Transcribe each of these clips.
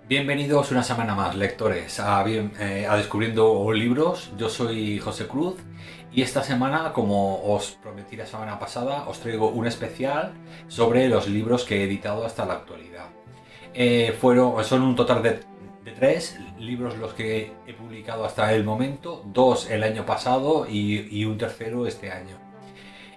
Bienvenidos una semana más, lectores, a Descubriendo Libros. Yo soy José Cruz y esta semana, como os prometí la semana pasada, os traigo un especial sobre los libros que he editado hasta la actualidad. Son un total de tres libros los que he publicado hasta el momento, dos el año pasado y un tercero este año.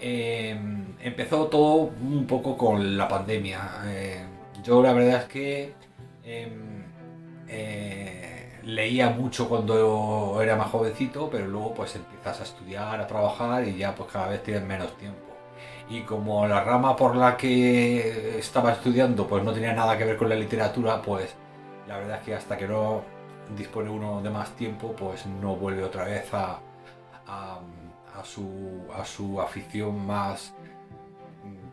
Empezó todo un poco con la pandemia. Yo la verdad es que leía mucho cuando era más jovencito, pero luego pues empiezas a estudiar, a trabajar y ya pues cada vez tienes menos tiempo. Y como la rama por la que estaba estudiando pues no tenía nada que ver con la literatura, pues la verdad es que hasta que no dispone uno de más tiempo, pues no vuelve otra vez a, a su afición más,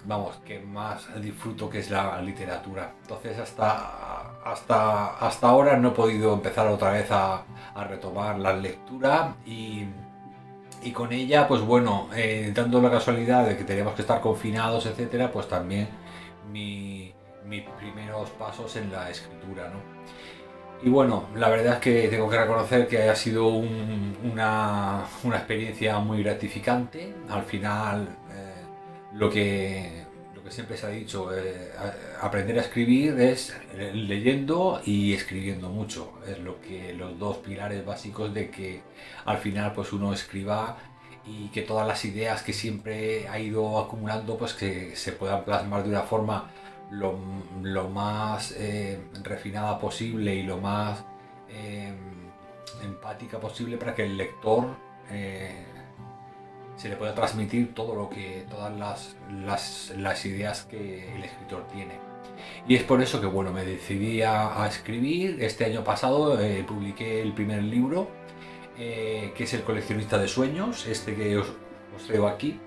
vamos, que más disfruto, que es la literatura. Entonces hasta ahora no he podido empezar otra vez a retomar la lectura y con ella, pues bueno, dando la casualidad de que teníamos que estar confinados, etcétera, pues también mis primeros pasos en la escritura, ¿no? Y bueno, la verdad es que tengo que reconocer que ha sido una experiencia muy gratificante. Al final, lo que siempre se ha dicho, aprender a escribir es leyendo y escribiendo mucho. Es lo que los dos pilares básicos de que al final pues uno escriba y que todas las ideas que siempre ha ido acumulando pues que se puedan plasmar de una forma lo, lo más refinada posible y lo más eh, empática posible para que el lector eh, se le pueda transmitir todo lo que todas las ideas que el escritor tiene. Y es por eso que bueno, me decidí a escribir. Este año pasado publiqué el primer libro, que es El coleccionista de sueños, este que os traigo aquí.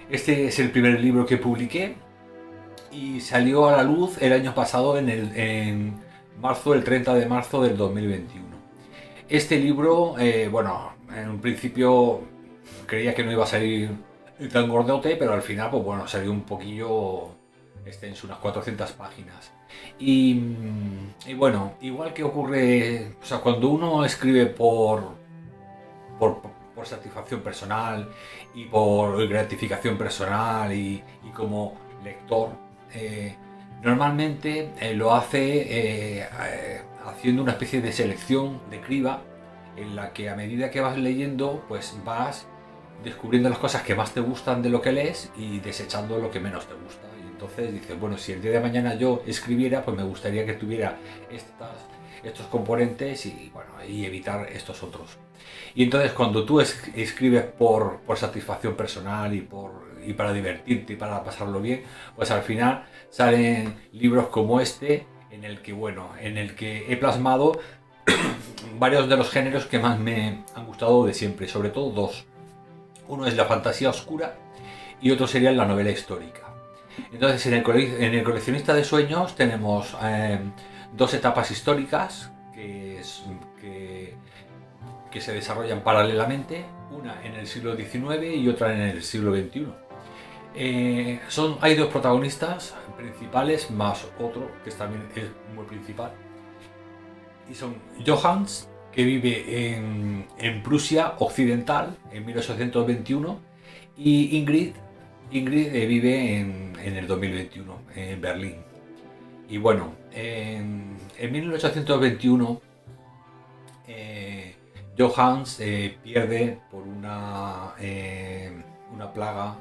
Este es el primer libro que publiqué y salió a la luz el año pasado en marzo, el 30 de marzo del 2021. Este libro, bueno, en un principio creía que no iba a salir tan gordote, pero al final, pues bueno, salió un poquillo extenso, unas 400 páginas. Y bueno, igual que ocurre, o sea, cuando uno escribe por, por satisfacción personal y por gratificación personal y como lector, eh, normalmente lo hace haciendo una especie de selección de criba en la que a medida que vas leyendo pues vas descubriendo las cosas que más te gustan de lo que lees y desechando lo que menos te gusta. Y entonces dices, bueno, si el día de mañana yo escribiera, pues me gustaría que tuviera estos componentes y, bueno, y evitar estos otros. Y entonces cuando tú escribes por satisfacción personal y para divertirte y para pasarlo bien, pues al final salen libros como este en el que, bueno, en el que he plasmado varios de los géneros que más me han gustado de siempre, sobre todo dos. Uno es la fantasía oscura y otro sería la novela histórica. Entonces en el coleccionista de sueños tenemos dos etapas históricas que se desarrollan paralelamente, una en el siglo XIX y otra en el siglo XXI. Hay dos protagonistas principales más otro que también es muy principal y son Johannes, que vive en Prusia Occidental en 1821, y Ingrid vive en el 2021 en Berlín. Y bueno, en 1821 Johannes pierde por una plaga,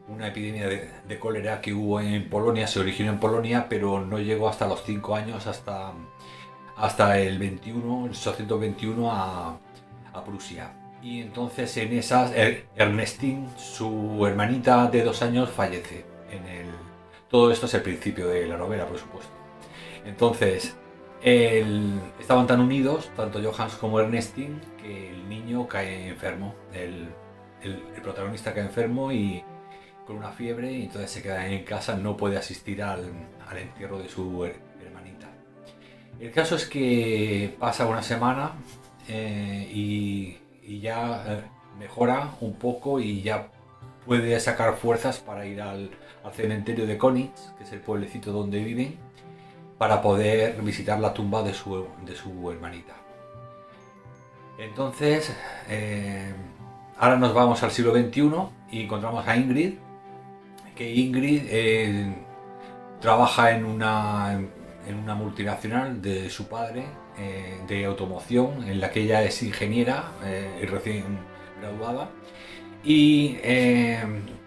una epidemia de cólera que hubo en Polonia, se originó en Polonia, pero no llegó hasta los 5 años, hasta el 21, el 1821 a Prusia. Y entonces en esas, Ernestine, su hermanita de 2 años, fallece. Todo esto es el principio de la novela, por supuesto. Entonces, estaban tan unidos, tanto Johannes como Ernestine, que el niño cae enfermo. El protagonista cae enfermo y con una fiebre, y entonces se queda en casa, no puede asistir al entierro de su hermanita. El caso es que pasa una semana y ya mejora un poco y ya puede sacar fuerzas para ir al cementerio de Konitz, que es el pueblecito donde viven, para poder visitar la tumba de su hermanita. Entonces, ahora nos vamos al siglo XXI y encontramos a Ingrid, que Ingrid trabaja en una multinacional de su padre, de automoción, en la que ella es ingeniera y recién graduada. Y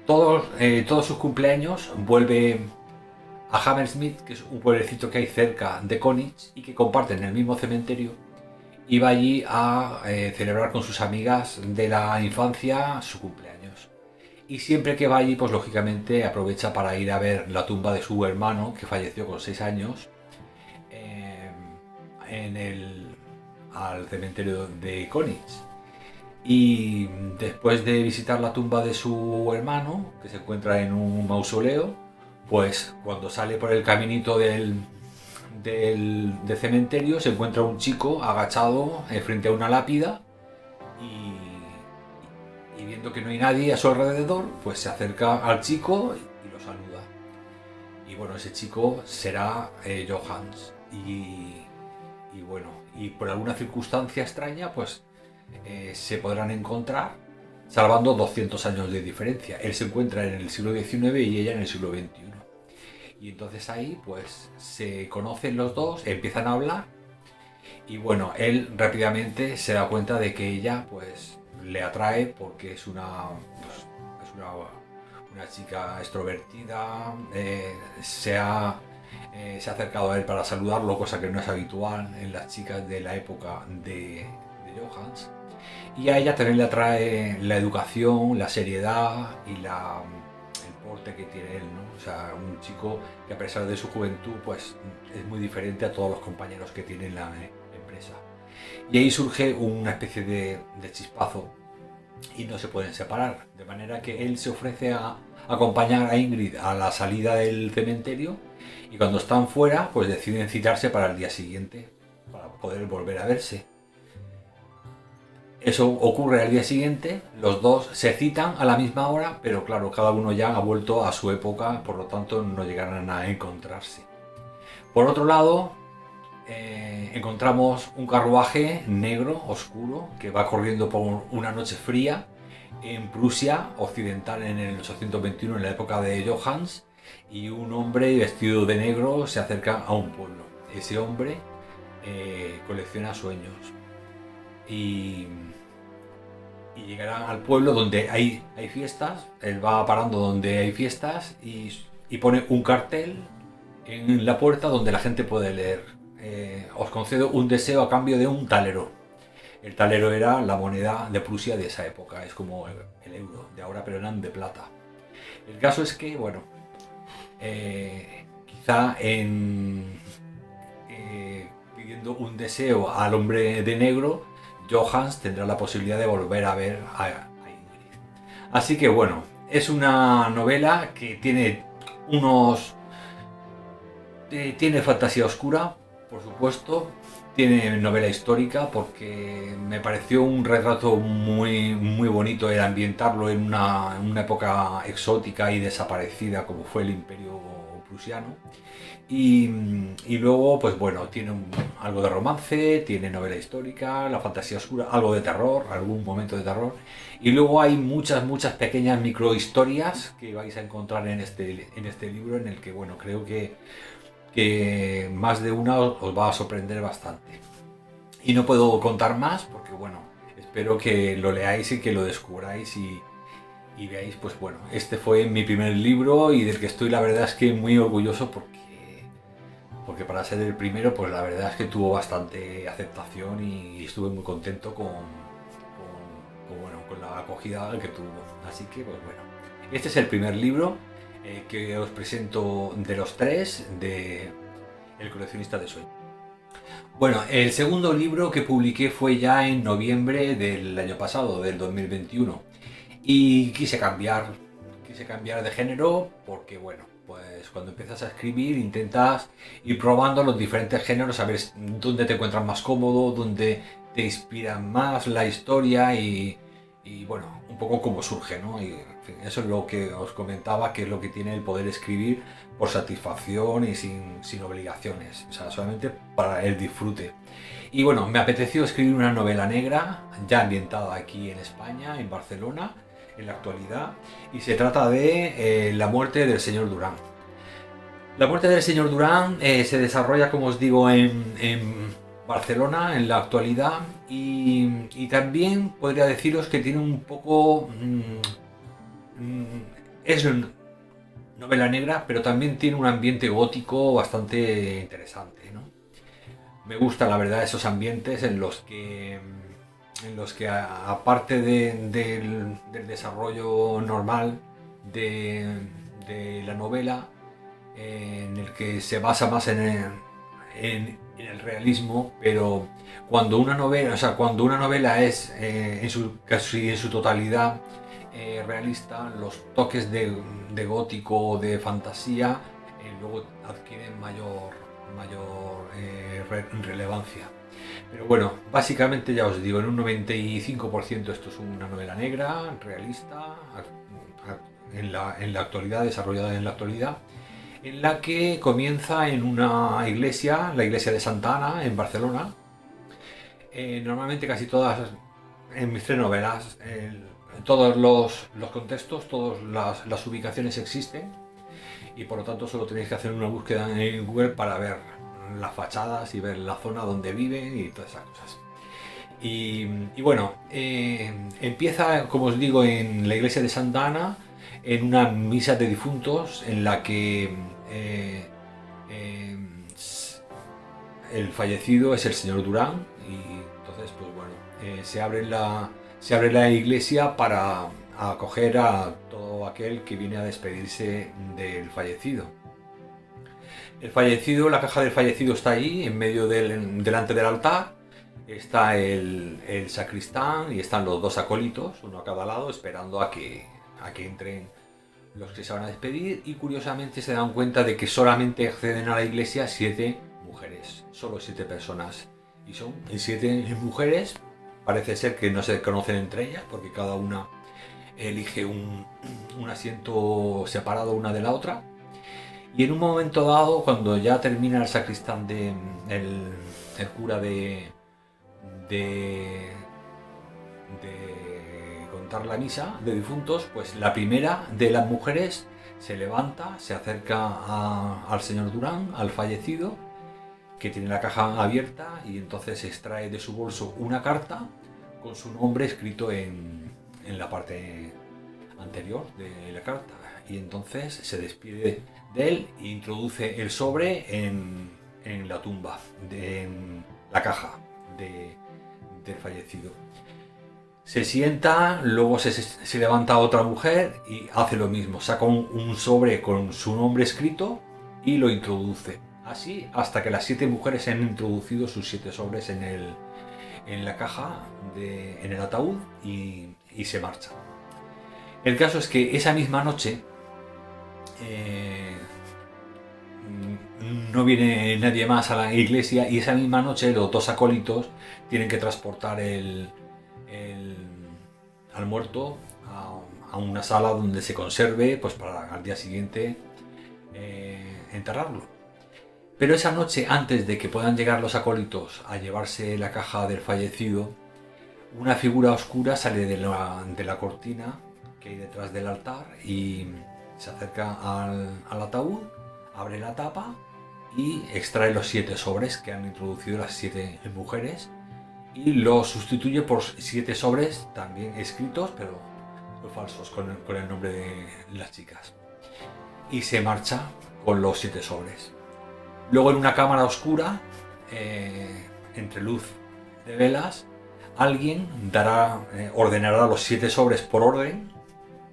todos sus cumpleaños vuelve a Hammersmith, que es un pueblecito que hay cerca de Königs y que comparten el mismo cementerio, y va allí a celebrar con sus amigas de la infancia su cumpleaños. Y siempre que va allí, pues lógicamente aprovecha para ir a ver la tumba de su hermano, que falleció con 6 años, al cementerio de Königs. Y después de visitar la tumba de su hermano, que se encuentra en un mausoleo, pues cuando sale por el caminito del cementerio se encuentra un chico agachado frente a una lápida y viendo que no hay nadie a su alrededor, pues se acerca al chico y lo saluda. Y bueno, ese chico será Johannes. Y bueno, y por alguna circunstancia extraña, pues se podrán encontrar, salvando 200 años de diferencia. Él se encuentra en el siglo XIX y ella en el siglo XXI. Y entonces ahí pues se conocen los dos, empiezan a hablar y bueno, él rápidamente se da cuenta de que ella pues le atrae porque es una chica extrovertida, se ha acercado a él para saludarlo, cosa que no es habitual en las chicas de la época de Johannes. Y a ella también le atrae la educación, la seriedad y el porte que tiene él, ¿no? O sea, un chico que a pesar de su juventud, pues es muy diferente a todos los compañeros que tiene en la empresa. Y ahí surge una especie de chispazo y no se pueden separar, de manera que él se ofrece a acompañar a Ingrid a la salida del cementerio y cuando están fuera, pues deciden citarse para el día siguiente, para poder volver a verse. Eso ocurre al día siguiente, los dos se citan a la misma hora, pero claro, cada uno ya ha vuelto a su época, por lo tanto no llegarán a encontrarse. Por otro lado, encontramos un carruaje negro, oscuro, que va corriendo por una noche fría en Prusia occidental en el 821, en la época de Johannes, y un hombre vestido de negro se acerca a un pueblo. Ese hombre colecciona sueños y llegarán al pueblo donde hay fiestas. Él va parando donde hay fiestas y pone un cartel en la puerta donde la gente puede leer: os concedo un deseo a cambio de un talero. El talero era la moneda de Prusia de esa época, es como el euro de ahora, pero eran de plata. El caso es que, bueno, quizá pidiendo un deseo al hombre de negro, Johannes tendrá la posibilidad de volver a ver a Ingrid. Así que bueno, es una novela que tiene tiene fantasía oscura, por supuesto, tiene novela histórica porque me pareció un retrato muy, muy bonito el ambientarlo en una época exótica y desaparecida como fue el Imperio Prusiano. Y luego, pues bueno, tiene algo de romance, tiene novela histórica, la fantasía oscura, algo de terror, algún momento de terror. Y luego hay muchas, muchas pequeñas microhistorias que vais a encontrar en este libro, en el que, bueno, creo que más de una os va a sorprender bastante. Y no puedo contar más porque, bueno, espero que lo leáis y que lo descubráis y veáis, pues bueno, este fue mi primer libro y del que estoy, la verdad es que muy orgulloso porque para ser el primero, pues la verdad es que tuvo bastante aceptación y estuve muy contento con la acogida que tuvo. Así que, pues bueno, este es el primer libro que os presento de los tres de El coleccionista de sueños. Bueno, el segundo libro que publiqué fue ya en noviembre del año pasado, del 2021. Y quise cambiar de género porque, bueno, pues cuando empiezas a escribir intentas ir probando los diferentes géneros, a ver dónde te encuentras más cómodo, dónde te inspira más la historia y bueno, un poco como surge, ¿no? Y en fin, eso es lo que os comentaba, que es lo que tiene el poder escribir por satisfacción y sin obligaciones, o sea, solamente para el disfrute. Y bueno, me apeteció escribir una novela negra, ya ambientada aquí en España, en Barcelona, en la actualidad, y se trata de la muerte del señor Durán. La muerte del señor Durán se desarrolla, como os digo, en Barcelona en la actualidad y también podría deciros que tiene un poco... es novela negra, pero también tiene un ambiente gótico bastante interesante, ¿no? Me gustan, la verdad, esos ambientes en los que aparte del desarrollo normal de la novela, en el que se basa más en el realismo, pero cuando una novela, o sea, cuando una novela es casi en su totalidad realista, los toques de gótico o de fantasía luego adquieren mayor relevancia. Pero bueno, básicamente ya os digo, en un 95% esto es una novela negra, realista, en la actualidad, desarrollada en la actualidad, en la que comienza en una iglesia, la iglesia de Santa Ana, en Barcelona. Normalmente casi todas, en mis tres novelas, todos los contextos, todas las ubicaciones existen y por lo tanto solo tenéis que hacer una búsqueda en Google para ver las fachadas y ver la zona donde viven y todas esas cosas. Y bueno, empieza, como os digo, en la iglesia de Santa Ana, en una misa de difuntos en la que eh, el fallecido es el señor Durán y entonces pues bueno, se abre la iglesia para acoger a todo aquel que viene a despedirse del fallecido. La caja del fallecido está ahí, en medio delante del altar. Está el sacristán y están los dos acólitos, uno a cada lado, esperando a que entren los que se van a despedir. Y curiosamente se dan cuenta de que solamente acceden a la iglesia 7 mujeres, solo 7 personas. Y son 7 mujeres, parece ser que no se conocen entre ellas, porque cada una elige un asiento separado una de la otra. Y en un momento dado, cuando ya termina el sacristán el cura de contar la misa de difuntos, pues la primera de las mujeres se levanta, se acerca al señor Durán, al fallecido, que tiene la caja abierta, y entonces extrae de su bolso una carta con su nombre escrito en la parte anterior de la carta, y entonces se despide de él e introduce el sobre en la tumba, en la caja del fallecido. Se sienta, luego se levanta otra mujer y hace lo mismo, saca un sobre con su nombre escrito y lo introduce. Así hasta que las 7 mujeres han introducido sus 7 sobres en la caja, en el ataúd, y se marcha. El caso es que esa misma noche no viene nadie más a la iglesia y esa misma noche los dos acólitos tienen que transportar al muerto a una sala donde se conserve, pues para al día siguiente enterrarlo. Pero esa noche, antes de que puedan llegar los acólitos a llevarse la caja del fallecido, una figura oscura sale de la cortina que hay detrás del altar y se acerca al ataúd, abre la tapa y extrae los 7 sobres que han introducido las 7 mujeres y los sustituye por 7 sobres también escritos, pero falsos, con el nombre de las chicas. Y se marcha con los 7 sobres. Luego, en una cámara oscura, entre luz de velas, alguien ordenará los 7 sobres por orden,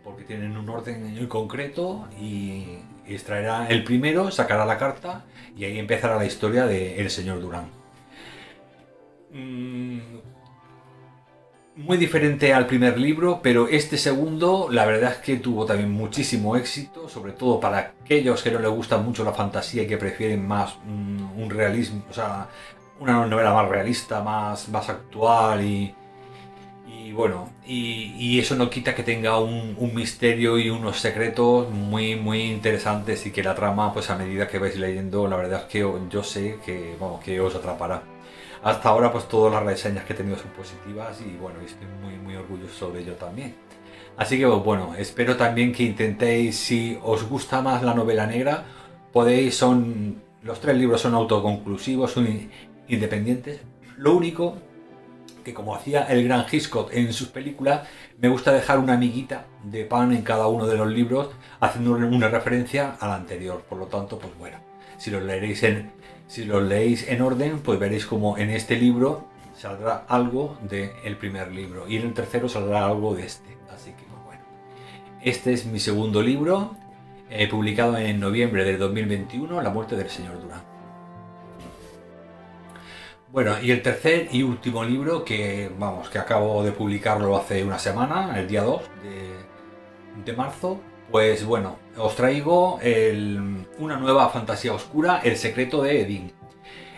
porque tienen un orden en concreto, y extraerá el primero, sacará la carta y ahí empezará la historia del señor Durán. Muy diferente al primer libro, pero este segundo la verdad es que tuvo también muchísimo éxito, sobre todo para aquellos que no les gusta mucho la fantasía y que prefieren más un realismo, o sea, una novela más realista, más actual y Y bueno, y eso no quita que tenga un misterio y unos secretos muy, muy interesantes y que la trama, pues a medida que vais leyendo, la verdad es que yo sé que, vamos, que os atrapará. Hasta ahora, pues todas las reseñas que he tenido son positivas y bueno, estoy muy, muy orgulloso de ello también. Así que pues, bueno, espero también que intentéis, si os gusta más la novela negra, podéis, los tres libros son autoconclusivos, son independientes. Lo único que, como hacía el gran Hitchcock en sus películas, me gusta dejar una amiguita de pan en cada uno de los libros, haciendo una referencia al anterior. Por lo tanto, pues bueno, si los leeréis si los leéis en orden, pues veréis como en este libro saldrá algo del primer libro y en el tercero saldrá algo de este. Así que pues bueno, este es mi segundo libro, publicado en noviembre del 2021, La muerte del señor Durán. Bueno, y el tercer y último libro que, vamos, que acabo de publicarlo hace una semana, el día 2 de marzo, pues bueno, os traigo una nueva fantasía oscura, El secreto de Edín.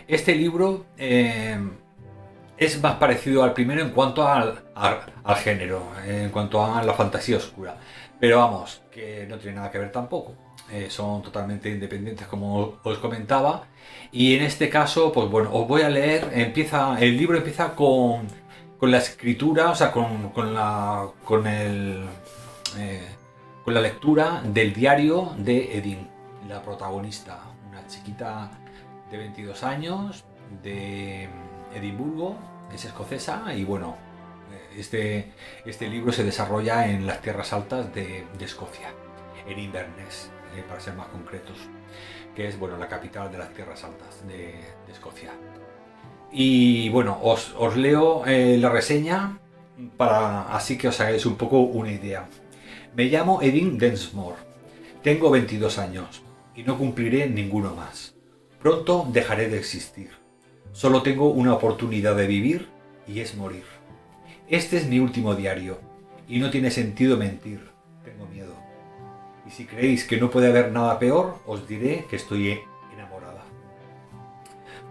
Este libro es más parecido al primero en cuanto al género, en cuanto a la fantasía oscura. Pero vamos, que no tiene nada que ver tampoco. Son totalmente independientes, como os comentaba. Y en este caso, pues bueno, os voy a leer. El libro empieza con la escritura, o sea, eh, con la lectura del diario de Edin, la protagonista, una chiquita de 22 años, de Edimburgo, es escocesa y bueno, este libro se desarrolla en las tierras altas de Escocia, en Inverness, para ser más concretos, que es bueno, la capital de las tierras altas de Escocia. Y bueno, os leo la reseña para así que os hagáis un poco una idea. Me llamo Edin Densmore, tengo 22 años y no cumpliré ninguno más. Pronto dejaré de existir. Solo tengo una oportunidad de vivir y es morir. Este es mi último diario y no tiene sentido mentir. Tengo miedo. Y si creéis que no puede haber nada peor, os diré que estoy enamorada.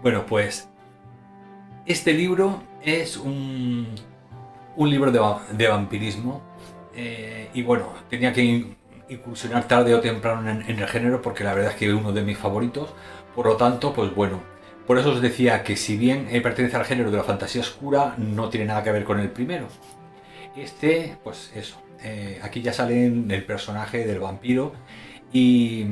Bueno, pues este libro es un libro de vampirismo y bueno, tenía que incursionar tarde o temprano en el género porque la verdad es que es uno de mis favoritos. Por lo tanto, pues bueno, por eso os decía que si bien pertenece al género de la fantasía oscura, no tiene nada que ver con el primero. Este, pues eso, aquí ya sale el personaje del vampiro y,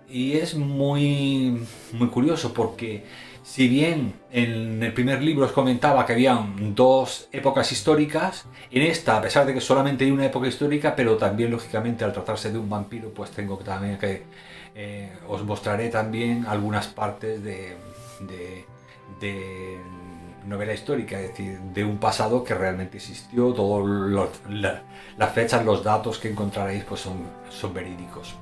y es muy, muy curioso porque si bien en el primer libro os comentaba que habían dos épocas históricas, en esta, a pesar de que solamente hay una época histórica, pero también lógicamente al tratarse de un vampiro, pues tengo que también que os mostraré también algunas partes de novela histórica, es decir, de un pasado que realmente existió, todas las fechas, los datos que encontraréis pues son verídicos.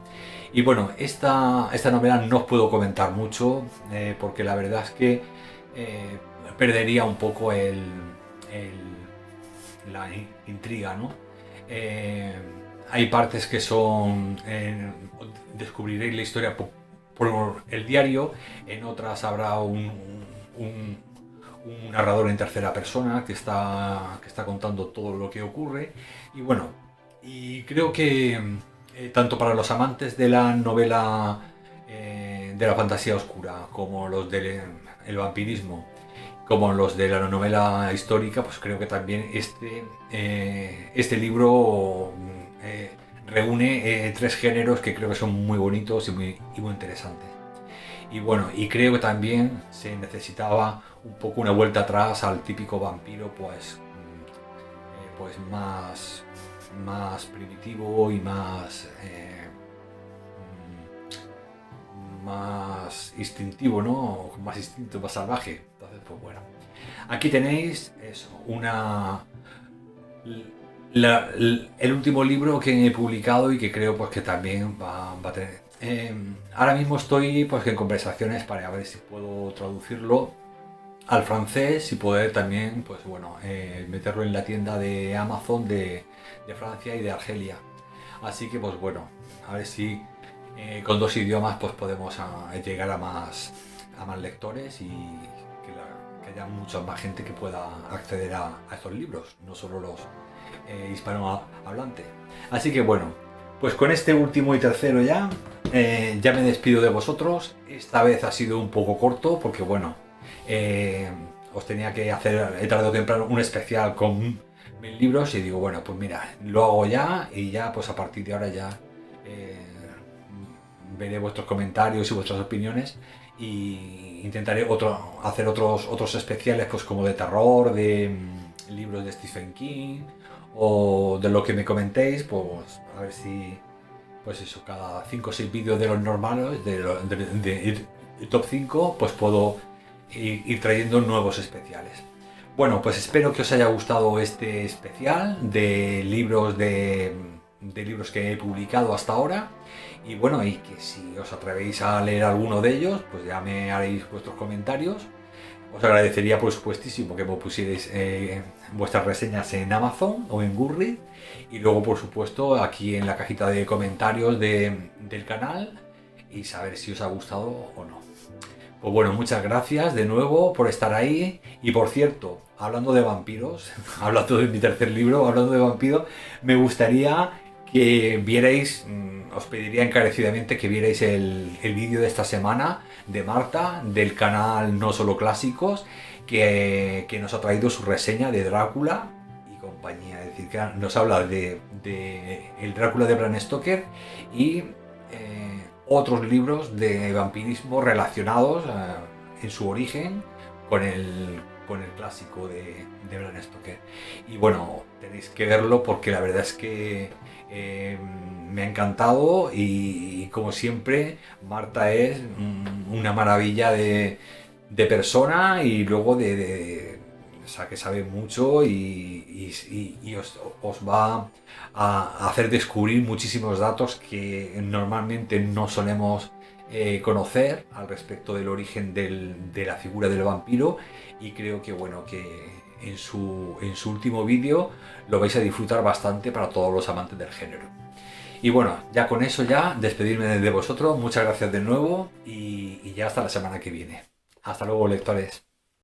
Y bueno, esta novela no os puedo comentar mucho porque la verdad es que perdería un poco la intriga, ¿no? Eh, Hay partes que son... descubriréis la historia por el diario, en otras habrá un narrador en tercera persona que está contando todo lo que ocurre. Y bueno, y creo que tanto para los amantes de la novela de la fantasía oscura, como los del vampirismo, como los de la novela histórica, pues creo que también este libro reúne tres géneros que creo que son muy bonitos y muy interesantes. Y bueno, y creo que también se necesitaba un poco una vuelta atrás al típico vampiro, pues más primitivo y más instintivo, ¿no? Con más instinto, más salvaje. Entonces, pues bueno. Aquí tenéis eso, el último libro que he publicado y que creo pues que también va a tener. Ahora mismo estoy pues en conversaciones para ver si puedo traducirlo al francés y poder también pues bueno meterlo en la tienda de Amazon de Francia y de Argelia. Así que pues bueno, a ver si con dos idiomas pues podemos llegar a más lectores que haya mucha más gente que pueda acceder a estos libros, no solo los hispanohablantes. Así que bueno, pues con este último y tercero ya me despido de vosotros. Esta vez ha sido un poco corto porque bueno, os tenía que hacer tarde o temprano un especial con 1000 libros y digo, bueno, pues mira, lo hago ya y ya pues a partir de ahora ya veré vuestros comentarios y vuestras opiniones y intentaré hacer otros especiales pues como de terror, de libros de Stephen King o de lo que me comentéis, pues a ver si pues eso, cada 5 o 6 vídeos de los normales, de top 5, pues puedo ir trayendo nuevos especiales. Bueno, pues espero que os haya gustado este especial de libros de libros que he publicado hasta ahora. Y bueno, y que si os atrevéis a leer alguno de ellos, pues ya me haréis vuestros comentarios. Os agradecería por supuestísimo que me pusierais vuestras reseñas en Amazon o en Goodreads y luego por supuesto aquí en la cajita de comentarios del canal y saber si os ha gustado o no. Pues bueno, muchas gracias de nuevo por estar ahí y por cierto, hablando de vampiros, hablando de mi tercer libro, hablando de vampiros, me gustaría que vierais, os pediría encarecidamente que vierais el vídeo de esta semana de Marta, del canal No Solo Clásicos, que nos ha traído su reseña de Drácula y compañía. Es decir, que nos habla de el Drácula de Bram Stoker y otros libros de vampirismo relacionados en su origen con el clásico de Bram Stoker. Y bueno, tenéis que verlo porque la verdad es que me ha encantado y como siempre Marta es una maravilla de persona y luego o sea, que sabe mucho y os va a hacer descubrir muchísimos datos que normalmente no solemos conocer al respecto del origen de la figura del vampiro y creo que bueno que en su último vídeo lo vais a disfrutar bastante para todos los amantes del género. Y bueno, ya con eso ya despedirme de vosotros, muchas gracias de nuevo y ya hasta la semana que viene. Hasta luego, lectores.